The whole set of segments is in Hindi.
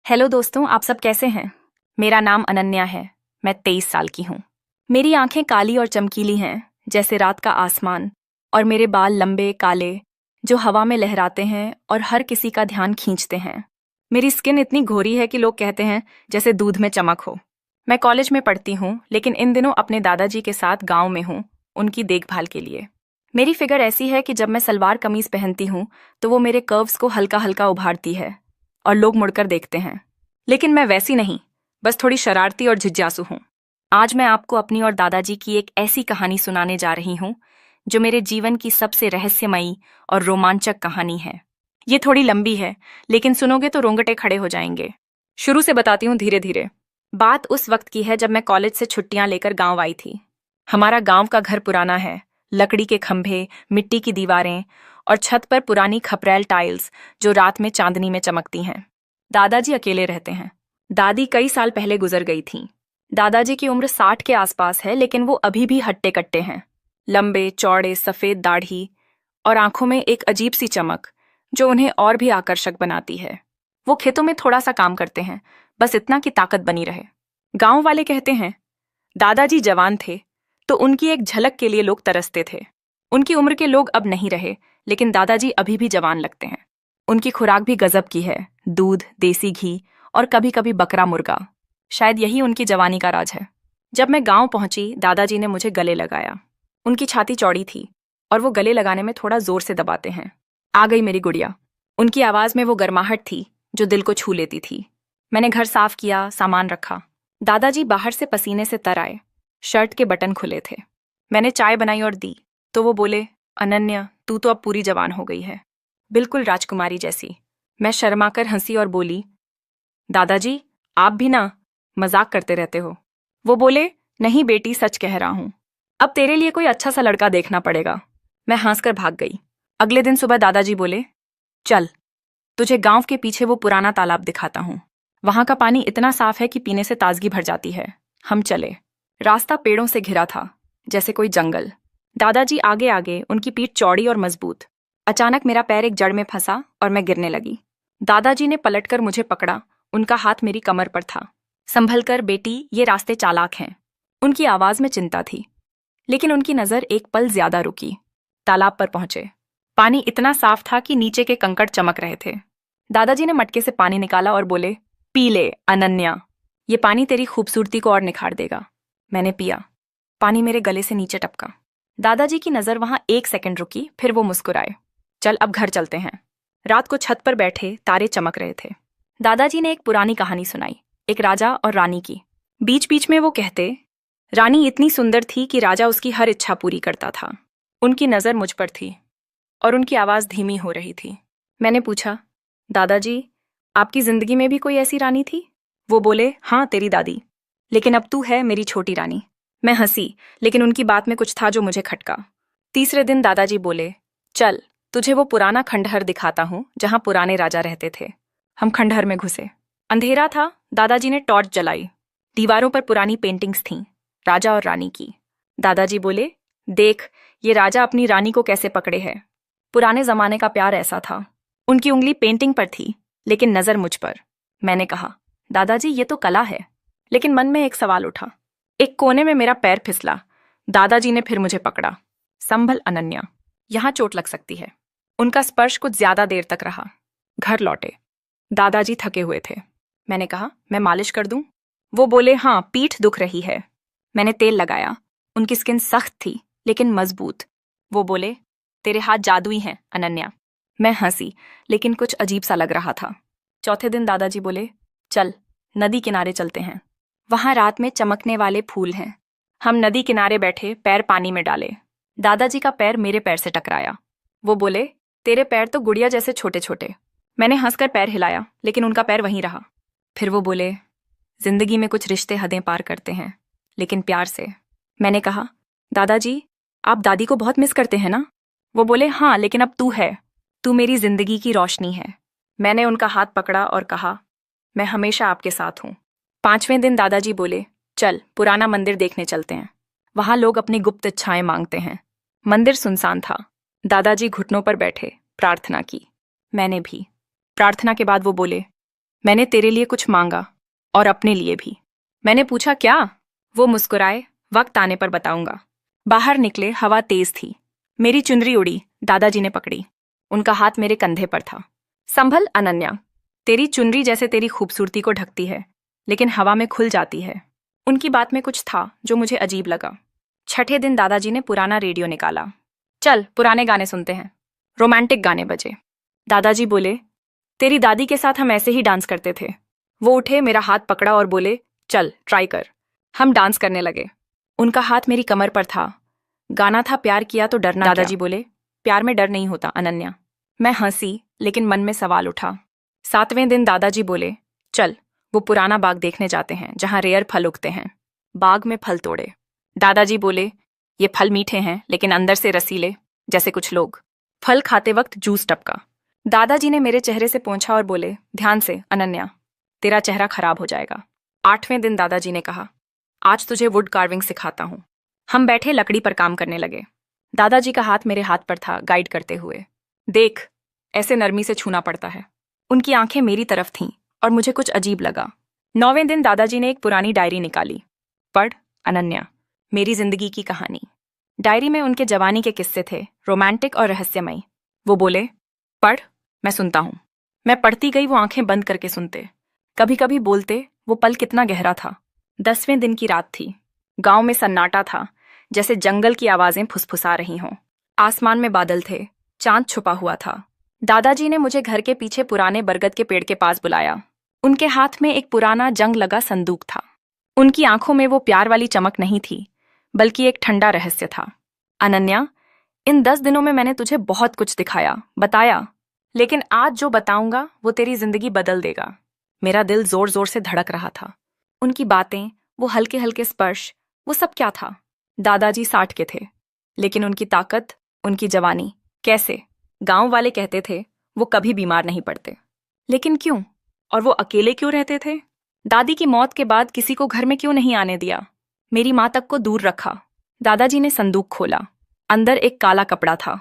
हेलो दोस्तों, आप सब कैसे हैं? मेरा नाम अनन्या है। मैं 23 साल की हूँ। मेरी आंखें काली और चमकीली हैं, जैसे रात का आसमान, और मेरे बाल लंबे काले जो हवा में लहराते हैं और हर किसी का ध्यान खींचते हैं। मेरी स्किन इतनी गोरी है कि लोग कहते हैं जैसे दूध में चमक हो। मैं कॉलेज में पढ़ती हूँ, लेकिन इन दिनों अपने दादाजी के साथ गाँव में हूँ, उनकी देखभाल के लिए। मेरी फिगर ऐसी है कि जब मैं सलवार कमीज पहनती हूँ तो वो मेरे कर्व्स को हल्का हल्का उभारती है और लोग मुड़कर देखते हैं। लेकिन मैं वैसी नहीं, बस थोड़ी शरारती और जिज्ञासु हूँ। आज मैं आपको अपनी और दादाजी की एक ऐसी कहानी सुनाने जा रही हूँ जो मेरे जीवन की सबसे रहस्यमयी और रोमांचक कहानी है। ये थोड़ी लंबी है, लेकिन सुनोगे तो रोंगटे खड़े हो जाएंगे। शुरू से बताती हूँ धीरे धीरे। बात उस वक्त की है जब मैं कॉलेज से छुट्टियां लेकर गांव आई थी। हमारा गांव का घर पुराना है, लकड़ी के खंभे, मिट्टी की दीवारें और छत पर पुरानी खपरैल टाइल्स जो रात में चांदनी में चमकती हैं। दादाजी अकेले रहते हैं। दादी कई साल पहले गुजर गई थीं। दादाजी की उम्र 60 के आसपास है, लेकिन वो अभी भी हट्टे कट्टे हैं। लंबे चौड़े सफेद दाढ़ी और आंखों में एक अजीब सी चमक जो उन्हें और भी आकर्षक बनाती है। वो खेतों में थोड़ा सा काम करते हैं, बस इतना कि ताकत बनी रहे। गांव वाले कहते हैं दादाजी जवान थे तो उनकी एक झलक के लिए लोग तरसते थे। उनकी उम्र के लोग अब नहीं रहे, लेकिन दादाजी अभी भी जवान लगते हैं। उनकी खुराक भी गजब की है, दूध, देसी घी और कभी कभी बकरा मुर्गा। शायद यही उनकी जवानी का राज है। जब मैं गांव पहुंची, दादाजी ने मुझे गले लगाया। उनकी छाती चौड़ी थी और वो गले लगाने में थोड़ा जोर से दबाते हैं। आ गई मेरी गुड़िया। उनकी आवाज में वो गर्माहट थी जो दिल को छू लेती थी। मैंने घर साफ किया, सामान रखा। दादाजी बाहर से पसीने से तर आए। शर्ट के बटन खुले थे। मैंने चाय बनाई और दी तो वो बोले, अनन्या, तू तो अब पूरी जवान हो गई है, बिल्कुल राजकुमारी जैसी। मैं शर्माकर हंसी और बोली, दादाजी आप भी ना मजाक करते रहते हो। वो बोले, नहीं बेटी, सच कह रहा हूं। अब तेरे लिए कोई अच्छा सा लड़का देखना पड़ेगा। मैं हंसकर भाग गई। अगले दिन सुबह दादाजी बोले, चल तुझे गांव के पीछे वो पुराना तालाब दिखाता हूं। वहां का पानी इतना साफ है कि पीने से ताजगी भर जाती है। हम चले। रास्ता पेड़ों से घिरा था, जैसे कोई जंगल। दादाजी आगे आगे, उनकी पीठ चौड़ी और मजबूत। अचानक मेरा पैर एक जड़ में फंसा और मैं गिरने लगी। दादाजी ने पलटकर मुझे पकड़ा। उनका हाथ मेरी कमर पर था। संभल कर बेटी, ये रास्ते चालाक हैं। उनकी आवाज में चिंता थी, लेकिन उनकी नजर एक पल ज्यादा रुकी। तालाब पर पहुंचे। पानी इतना साफ था कि नीचे के कंकड़ चमक रहे थे। दादाजी ने मटके से पानी निकाला और बोले, पी ले अनन्या, ये पानी तेरी खूबसूरती को और निखार देगा। मैंने पिया। पानी मेरे गले से नीचे टपका। दादाजी की नजर वहां 1 सेकंड रुकी, फिर वो मुस्कुराए। चल अब घर चलते हैं। रात को छत पर बैठे तारे चमक रहे थे। दादाजी ने एक पुरानी कहानी सुनाई, एक राजा और रानी की। बीच बीच में वो कहते, रानी इतनी सुंदर थी कि राजा उसकी हर इच्छा पूरी करता था। उनकी नजर मुझ पर थी और उनकी आवाज धीमी हो रही थी। मैंने पूछा, दादाजी आपकी जिंदगी में भी कोई ऐसी रानी थी? वो बोले, हाँ तेरी दादी, लेकिन अब तू है मेरी छोटी रानी। मैं हंसी, लेकिन उनकी बात में कुछ था जो मुझे खटका। तीसरे दिन दादाजी बोले, चल तुझे वो पुराना खंडहर दिखाता हूं जहां पुराने राजा रहते थे। हम खंडहर में घुसे। अंधेरा था। दादाजी ने टॉर्च जलाई। दीवारों पर पुरानी पेंटिंग्स थीं, राजा और रानी की। दादाजी बोले, देख ये राजा अपनी रानी को कैसे पकड़े है। पुराने जमाने का प्यार ऐसा था। उनकी उंगली पेंटिंग पर थी, लेकिन नजर मुझ पर। मैंने कहा, दादाजी ये तो कला है। लेकिन मन में एक सवाल उठा। एक कोने में मेरा पैर फिसला। दादाजी ने फिर मुझे पकड़ा। संभल अनन्या, यहां चोट लग सकती है। उनका स्पर्श कुछ ज्यादा देर तक रहा। घर लौटे। दादाजी थके हुए थे। मैंने कहा, मैं मालिश कर दूं? वो बोले, हाँ पीठ दुख रही है। मैंने तेल लगाया। उनकी स्किन सख्त थी लेकिन मजबूत। वो बोले, तेरे हाथ जादुई हैं अनन्या। मैं हंसी, लेकिन कुछ अजीब सा लग रहा था। चौथे दिन दादाजी बोले, चल नदी किनारे चलते हैं। वहां रात में चमकने वाले फूल हैं। हम नदी किनारे बैठे, पैर पानी में डाले। दादाजी का पैर मेरे पैर से टकराया। वो बोले, तेरे पैर तो गुड़िया जैसे छोटे छोटे। मैंने हंसकर पैर हिलाया, लेकिन उनका पैर वहीं रहा। फिर वो बोले, जिंदगी में कुछ रिश्ते हदें पार करते हैं, लेकिन प्यार से। मैंने कहा, दादाजी आप दादी को बहुत मिस करते हैं ना? वो बोले, हाँ लेकिन अब तू है। तू मेरी जिंदगी की रोशनी है। मैंने उनका हाथ पकड़ा और कहा, मैं हमेशा आपके साथ हूं। 5वें दिन दादाजी बोले, चल पुराना मंदिर देखने चलते हैं। वहां लोग अपनी गुप्त इच्छाएं मांगते हैं। मंदिर सुनसान था। दादाजी घुटनों पर बैठे प्रार्थना की। मैंने भी। प्रार्थना के बाद वो बोले, मैंने तेरे लिए कुछ मांगा और अपने लिए भी। मैंने पूछा क्या? वो मुस्कुराए, वक्त आने पर बताऊंगा। बाहर निकले, हवा तेज थी। मेरी चुनरी उड़ी, दादाजी ने पकड़ी। उनका हाथ मेरे कंधे पर था। संभल अनन्या, तेरी चुनरी जैसे तेरी खूबसूरती को ढकती है, लेकिन हवा में खुल जाती है। उनकी बात में कुछ था जो मुझे अजीब लगा। छठे दिन दादाजी ने पुराना रेडियो निकाला। चल पुराने गाने सुनते हैं। रोमांटिक गाने बजे। दादाजी बोले, तेरी दादी के साथ हम ऐसे ही डांस करते थे। वो उठे, मेरा हाथ पकड़ा और बोले, चल ट्राई कर। हम डांस करने लगे। उनका हाथ मेरी कमर पर था। गाना था प्यार किया तो डरना। दादाजी बोले, प्यार में डर नहीं होता अनन्या। मैं हंसी, लेकिन मन में सवाल उठा। 7वें दिन दादाजी बोले, चल वो पुराना बाग देखने जाते हैं जहां रेयर फल उगते हैं। बाग में फल तोड़े। दादाजी बोले, ये फल मीठे हैं लेकिन अंदर से रसीले, जैसे कुछ लोग। फल खाते वक्त जूस टपका। दादाजी ने मेरे चेहरे से पोंछा और बोले, ध्यान से अनन्या, तेरा चेहरा खराब हो जाएगा। 8वें दिन दादाजी ने कहा, आज तुझे वुड कार्विंग सिखाता हूं। हम बैठे लकड़ी पर काम करने लगे। दादाजी का हाथ मेरे हाथ पर था, गाइड करते हुए। देख, ऐसे नरमी से छूना पड़ता है। उनकी आंखें मेरी तरफ थीं और मुझे कुछ अजीब लगा। 9वें दिन दादाजी ने एक पुरानी डायरी निकाली। पढ़ अनन्या, मेरी जिंदगी की कहानी। डायरी में उनके जवानी के किस्से थे, रोमांटिक और रहस्यमयी। वो बोले, पढ़। मैं सुनता हूं। मैं पढ़ती गई, वो आंखें बंद करके सुनते। कभी कभी बोलते, वो पल कितना गहरा था। 10वें दिन की रात थी। गांव में सन्नाटा था, जैसे जंगल की आवाजें फुसफुसा रही हों। आसमान में बादल थे, चांद छुपा हुआ था। दादाजी ने मुझे घर के पीछे पुराने बरगद के पेड़ के पास बुलाया। उनके हाथ में एक पुराना जंग लगा संदूक था। उनकी आंखों में वो प्यार वाली चमक नहीं थी, बल्कि एक ठंडा रहस्य था। अनन्या, इन 10 दिनों में मैंने तुझे बहुत कुछ दिखाया, बताया, लेकिन आज जो बताऊंगा वो तेरी जिंदगी बदल देगा। मेरा दिल जोर जोर से धड़क रहा था। उनकी बातें, वो हल्के हल्के स्पर्श, वो सब क्या था? दादाजी 60 के थे, लेकिन उनकी ताकत, उनकी जवानी, कैसे? गांव वाले कहते थे वो कभी बीमार नहीं पड़ते, लेकिन क्यों? और वो अकेले क्यों रहते थे? दादी की मौत के बाद किसी को घर में क्यों नहीं आने दिया? मेरी माँ तक को दूर रखा। दादाजी ने संदूक खोला। अंदर एक काला कपड़ा था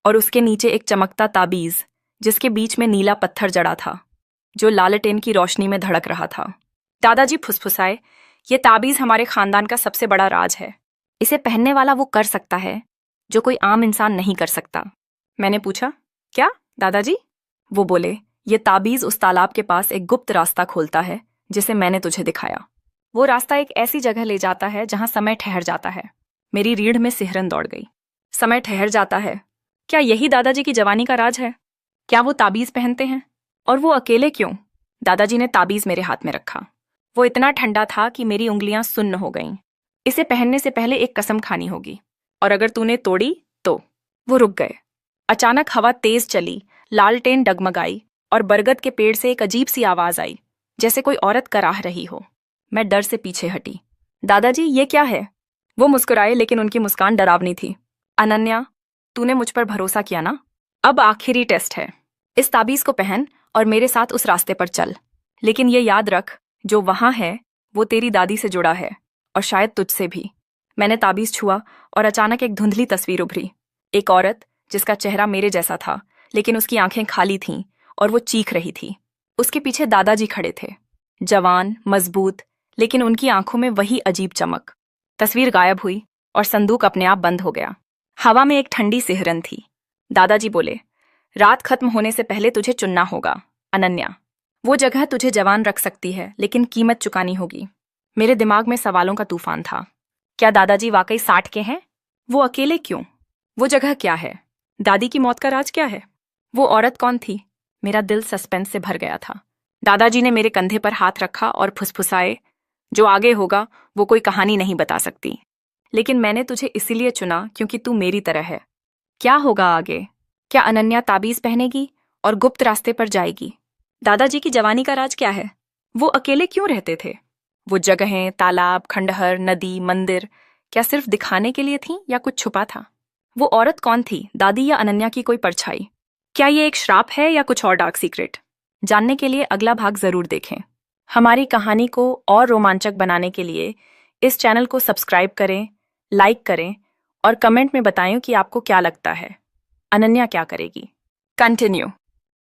और उसके नीचे एक चमकता ताबीज, जिसके बीच में नीला पत्थर जड़ा था, जो लालटेन की रोशनी में धड़क रहा था। दादाजी फुसफुसाए, ये ताबीज हमारे खानदान का सबसे बड़ा राज है। इसे पहनने वाला वो कर सकता है जो कोई आम इंसान नहीं कर सकता। मैंने पूछा, क्या दादाजी? वो बोले, ये ताबीज उस तालाब के पास एक गुप्त रास्ता खोलता है जिसे मैंने तुझे दिखाया। वो रास्ता एक ऐसी जगह ले जाता है जहां समय ठहर जाता है। मेरी रीढ़ में सिहरन दौड़ गई। समय ठहर जाता है? क्या यही दादाजी की जवानी का राज है? क्या वो ताबीज पहनते हैं? और वो अकेले क्यों? दादाजी ने ताबीज मेरे हाथ में रखा। वो इतना ठंडा था कि मेरी उंगलियां सुन्न हो गईं। इसे पहनने से पहले एक कसम खानी होगी, और अगर तूने तोड़ी तो। वो रुक गए। अचानक हवा तेज चली, लालटेन डगमगाई और बरगद के पेड़ से एक अजीब सी आवाज आई, जैसे कोई औरत कराह रही हो। मैं डर से पीछे हटी। दादाजी, ये क्या है? वो मुस्कुराए, लेकिन उनकी मुस्कान डरावनी थी। अनन्या, तूने मुझ पर भरोसा किया ना? अब आखिरी टेस्ट है। इस ताबीज को पहन और मेरे साथ उस रास्ते पर चल। लेकिन ये याद रख, जो वहां है वो तेरी दादी से जुड़ा है, और शायद तुझसे भी। मैंने ताबीज छुआ और अचानक एक धुंधली तस्वीर उभरी। एक औरत जिसका चेहरा मेरे जैसा था, लेकिन उसकी आंखें खाली थीं और वो चीख रही थी। उसके पीछे दादाजी खड़े थे, जवान, मजबूत, लेकिन उनकी आंखों में वही अजीब चमक। तस्वीर गायब हुई और संदूक अपने आप बंद हो गया। हवा में एक ठंडी सिहरन थी। दादाजी बोले, रात खत्म होने से पहले तुझे चुनना होगा अनन्या। वो जगह तुझे जवान रख सकती है, लेकिन कीमत चुकानी होगी। मेरे दिमाग में सवालों का तूफान था। क्या दादाजी वाकई 60 के हैं? वो अकेले क्यों? वो जगह क्या है? दादी की मौत का राज क्या है? वो औरत कौन थी? मेरा दिल सस्पेंस से भर गया था। दादाजी ने मेरे कंधे पर हाथ रखा और फुसफुसाए, जो आगे होगा वो कोई कहानी नहीं बता सकती, लेकिन मैंने तुझे इसीलिए चुना क्योंकि तू मेरी तरह है। क्या होगा आगे? क्या अनन्या ताबीज पहनेगी और गुप्त रास्ते पर जाएगी? दादाजी की जवानी का राज क्या है? वो अकेले क्यों रहते थे? वो जगहें, तालाब, खंडहर, नदी, मंदिर, क्या सिर्फ दिखाने के लिए थीं या कुछ छुपा था? वो औरत कौन थी, दादी या अनन्या की कोई परछाई? क्या ये एक श्राप है या कुछ और डार्क सीक्रेट? जानने के लिए अगला भाग जरूर देखें। हमारी कहानी को और रोमांचक बनाने के लिए इस चैनल को सब्सक्राइब करें, लाइक करें और कमेंट में बताएं कि आपको क्या लगता है, अनन्या क्या करेगी। कंटिन्यू।